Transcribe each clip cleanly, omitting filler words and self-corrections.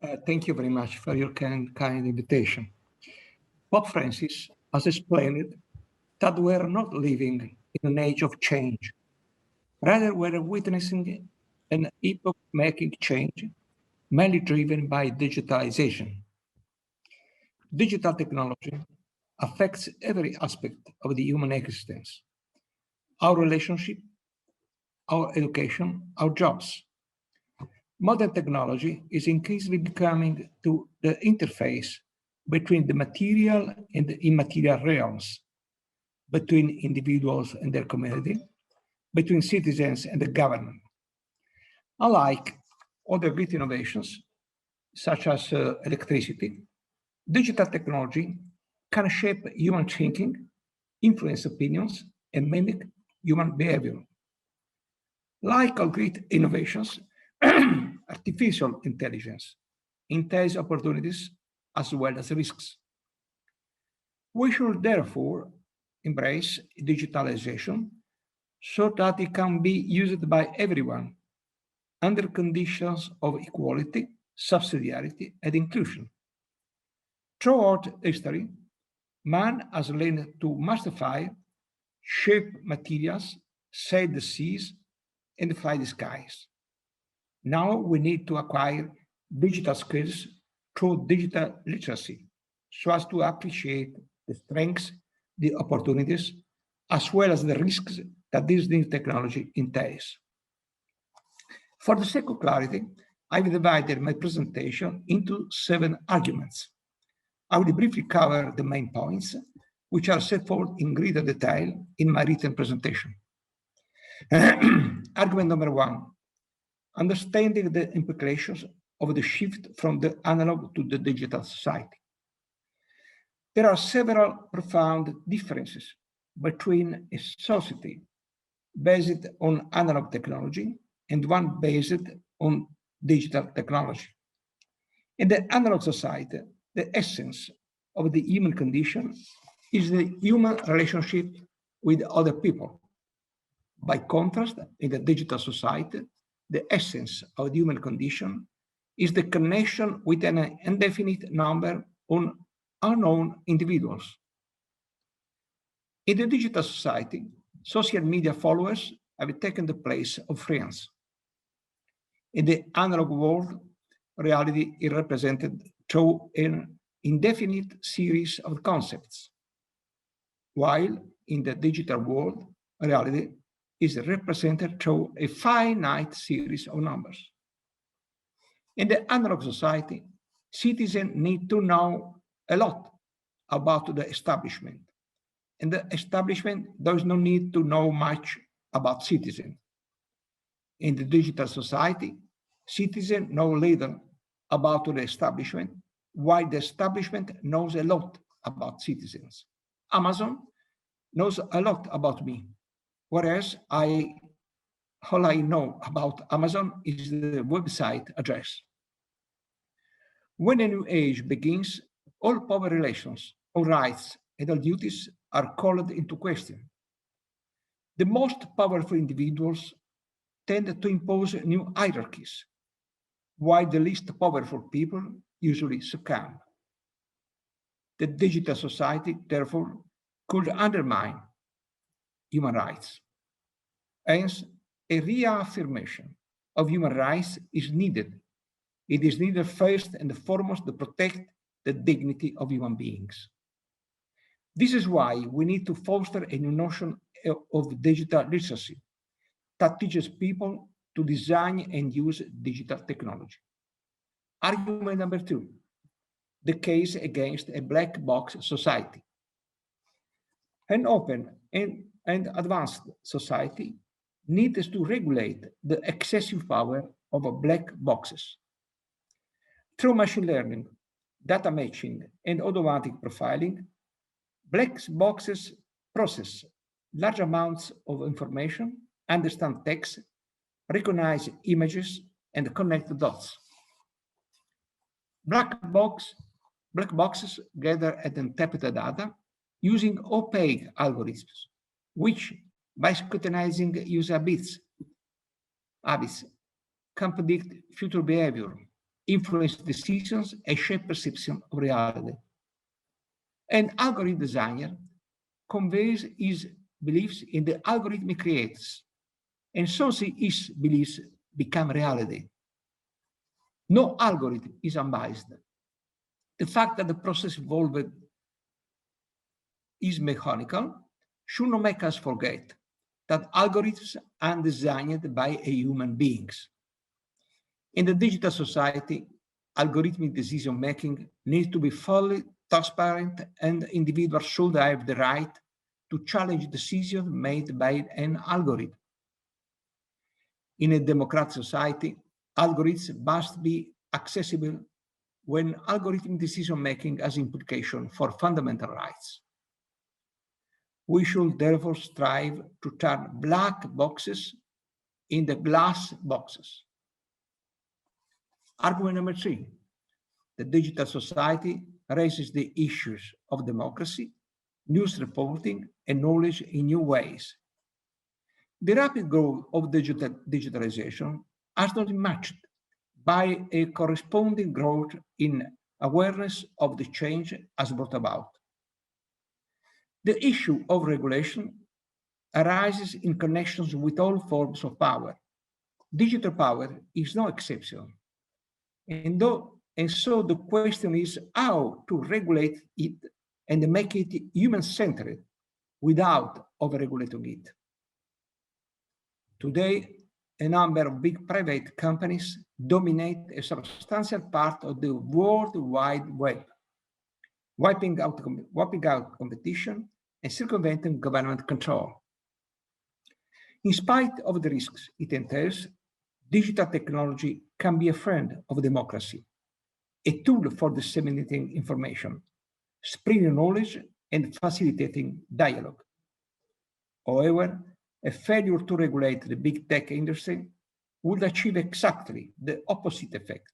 Thank you very much for your kind invitation. Pope Francis has explained that we are not living in an age of change. Rather, we're witnessing an epoch-making change, mainly driven by digitalization. Digital technology affects every aspect of the human existence, our relationship, our education, our jobs. Modern technology is increasingly becoming to the interface between the material and the immaterial realms, between individuals and their community, between citizens and the government. Unlike other great innovations, such as electricity, digital technology can shape human thinking, influence opinions, and mimic human behavior. Like all great innovations, artificial intelligence entails opportunities as well as risks. We should therefore embrace digitalization so that it can be used by everyone under conditions of equality, subsidiarity, and inclusion. Throughout history, man has learned to magnify, shape materials, sail the seas, and fly the skies. Now we need to acquire digital skills through digital literacy so as to appreciate the strengths, the opportunities, as well as the risks that this new technology entails. For the sake of clarity, I've divided my presentation into 7 arguments. I will briefly cover the main points, which are set forth in greater detail in my written presentation. Argument number 1, understanding the implications of the shift from the analog to the digital society. There are several profound differences between a society based on analog technology and one based on digital technology. In the analog society, the essence of the human condition is the human relationship with other people. By contrast, in the digital society, the essence of the human condition is the connection with an indefinite number of unknown individuals. In the digital society, social media followers have taken the place of friends. In the analog world, reality is represented through an indefinite series of concepts, while in the digital world, reality is represented through a finite series of numbers. In the analog society, citizens need to know a lot about the establishment, and the establishment does not need to know much about citizens. In the digital society, citizens know little about the establishment, while the establishment knows a lot about citizens. Amazon knows a lot about me, whereas all I know about Amazon is the website address. When a new age begins, all power relations, all rights, and all duties are called into question. The most powerful individuals tend to impose new hierarchies, while the least powerful people usually succumb. The digital society, therefore, could undermine human rights. Hence, a reaffirmation of human rights is needed. It is needed first and foremost to protect the dignity of human beings. This is why we need to foster a new notion of digital literacy that teaches people to design and use digital technology. Argument number 2, the case against a black box society. An open and advanced society needs to regulate the excessive power of black boxes. Through machine learning, data matching, and automatic profiling, black boxes process large amounts of information, understand text, recognize images, and connect dots. Black boxes gather and interpret data using opaque algorithms, which, by scrutinizing user habits, can predict future behavior, influence decisions, and shape perception of reality. An algorithm designer conveys his beliefs in the algorithm he creates, and so his beliefs become reality. No algorithm is unbiased. The fact that the process involved is mechanical should not make us forget that algorithms are designed by human beings. In the digital society, algorithmic decision-making needs to be fully transparent, and individuals should have the right to challenge decisions made by an algorithm. In a democratic society, algorithms must be accessible when algorithmic decision-making has implications for fundamental rights. We should therefore strive to turn black boxes into glass boxes. Argument number 3, the digital society raises the issues of democracy, news reporting, and knowledge in new ways. The rapid growth of digitalization has not been matched by a corresponding growth in awareness of the change as brought about. The issue of regulation arises in connections with all forms of power. Digital power is no exception. And so the question is how to regulate it and make it human-centered without over-regulating it. Today, a number of big private companies dominate a substantial part of the World Wide Web, wiping out competition and circumventing government control. In spite of the risks it entails, digital technology can be a friend of democracy, a tool for disseminating information, spreading knowledge, and facilitating dialogue. However, a failure to regulate the big tech industry would achieve exactly the opposite effect.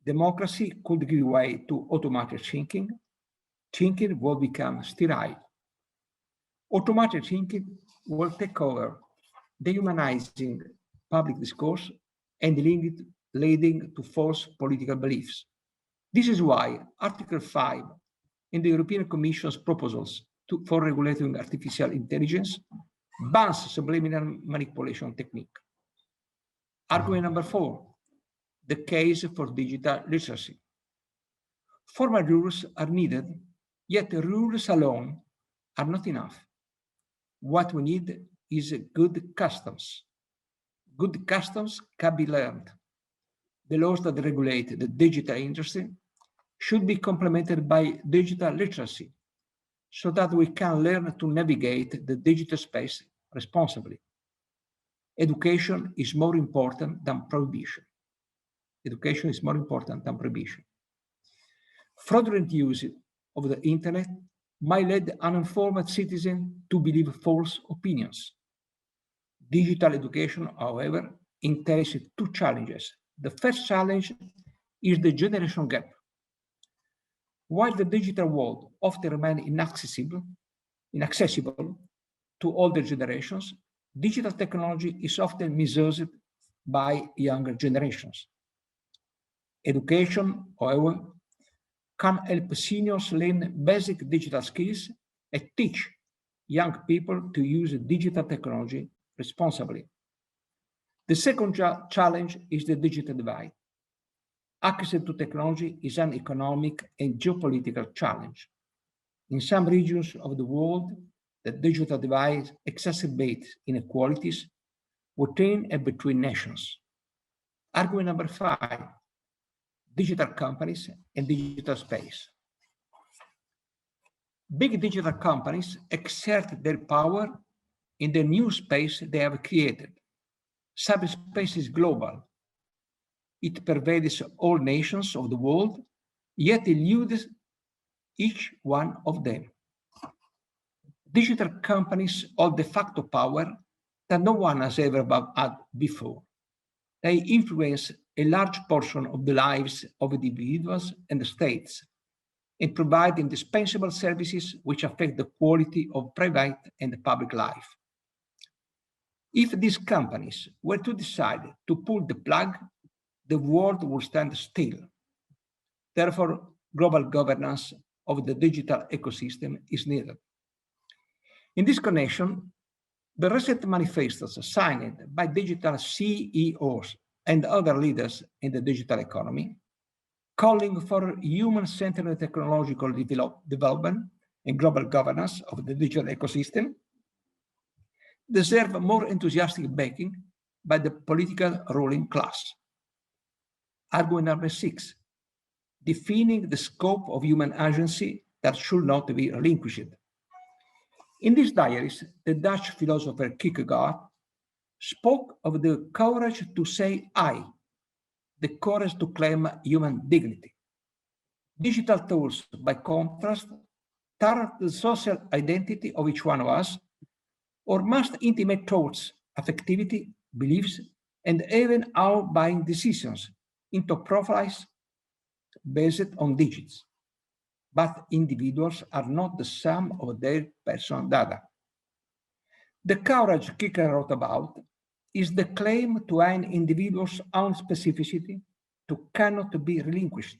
Democracy could give way to automated thinking. Thinking will become sterile. Automated thinking will take over, dehumanizing public discourse and leading to false political beliefs. This is why Article 5 in the European Commission's proposals for regulating artificial intelligence bans subliminal manipulation technique. Argument number 4, the case for digital literacy. Formal rules are needed, yet rules alone are not enough. What we need is good customs. Good customs can be learned. The laws that regulate the digital industry should be complemented by digital literacy so that we can learn to navigate the digital space responsibly. Education is more important than prohibition. Education is more important than prohibition. Fraudulent use of the internet might lead uninformed citizens to believe false opinions. Digital education, however, entails 2 challenges. The first challenge is the generation gap. While the digital world often remains inaccessible to older generations, digital technology is often misused by younger generations. Education, however, can help seniors learn basic digital skills and teach young people to use digital technology responsibly. The second challenge is the digital divide. Access to technology is an economic and geopolitical challenge. In some regions of the world, the digital divide exacerbates inequalities within and between nations. Argument number 5, digital companies and digital space. Big digital companies exert their power in the new space they have created. Cyberspace is global. It pervades all nations of the world, yet eludes each one of them. Digital companies hold de facto power that no one has ever had before. They influence a large portion of the lives of individuals and the states and provide indispensable services which affect the quality of private and public life. If these companies were to decide to pull the plug, the world will stand still. Therefore, global governance of the digital ecosystem is needed. In this connection, the recent manifestos signed by digital CEOs and other leaders in the digital economy, calling for human-centered technological development and global governance of the digital ecosystem, deserve more enthusiastic backing by the political ruling class. Argument number 6, defining the scope of human agency that should not be relinquished. In these diaries, the Dutch philosopher Kierkegaard spoke of the courage to say I, the courage to claim human dignity. Digital tools, by contrast, target the social identity of each one of us, or must intimate thoughts, affectivity, beliefs, and even our buying decisions into profiles based on digits. But individuals are not the sum of their personal data. The courage Kierkegaard wrote about is the claim to an individual's own specificity to cannot be relinquished.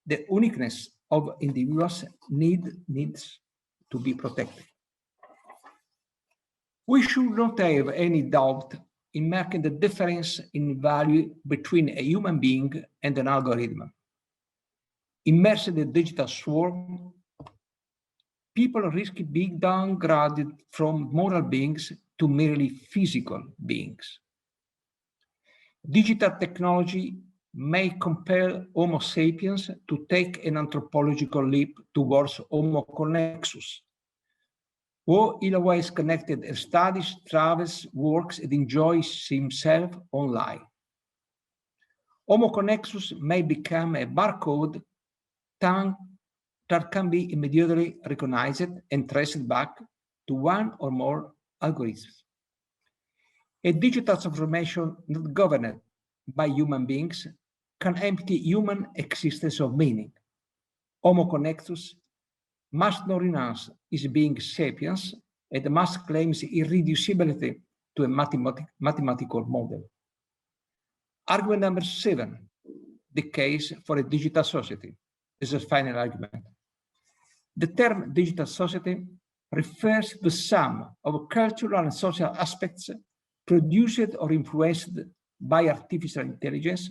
The uniqueness of individuals needs to be protected. We should not have any doubt in making the difference in value between a human being and an algorithm. Immersed in the digital swarm, people risk being downgraded from moral beings to merely physical beings. Digital technology may compel Homo sapiens to take an anthropological leap towards Homo connexus, who in a way is connected and studies, travels, works, and enjoys himself online. Homo connexus may become a barcode that can be immediately recognized and traced back to one or more algorithms. A digital transformation not governed by human beings can empty human existence of meaning. Homo connectus must not renounce his being sapiens and must claim his irreducibility to a mathematical model. Argument number 7, the case for a digital society. This is a final argument. The term digital society refers to the sum of cultural and social aspects produced or influenced by artificial intelligence,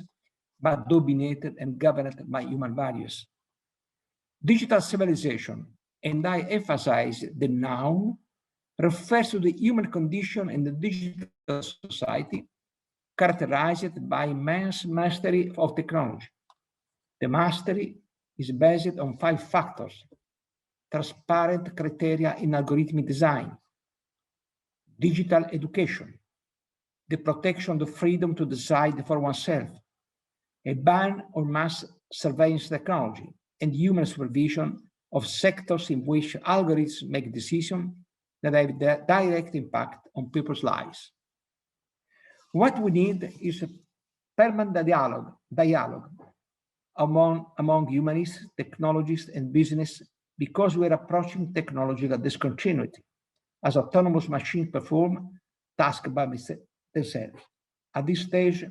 but dominated and governed by human values. Digital civilization, and I emphasize the noun, refers to the human condition in the digital society characterized by immense mastery of technology. The mastery is based on 5 factors: transparent criteria in algorithmic design, digital education, the protection of the freedom to decide for oneself, a ban on mass surveillance technology, and human supervision of sectors in which algorithms make decisions that have a direct impact on people's lives. What we need is a permanent dialogue among humanists, technologists, and business, because we're approaching technological discontinuity as autonomous machines perform tasks by themselves. At this stage,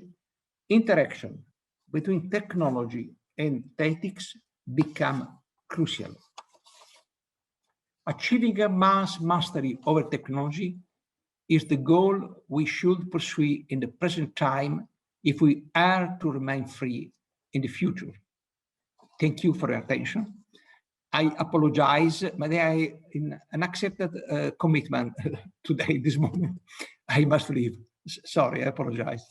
interaction between technology and ethics become crucial. Achieving a mass mastery over technology is the goal we should pursue in the present time if we are to remain free in the future. Thank you for your attention. I apologize, but I, in an accepted commitment today, this morning, I must leave. Sorry, I apologize.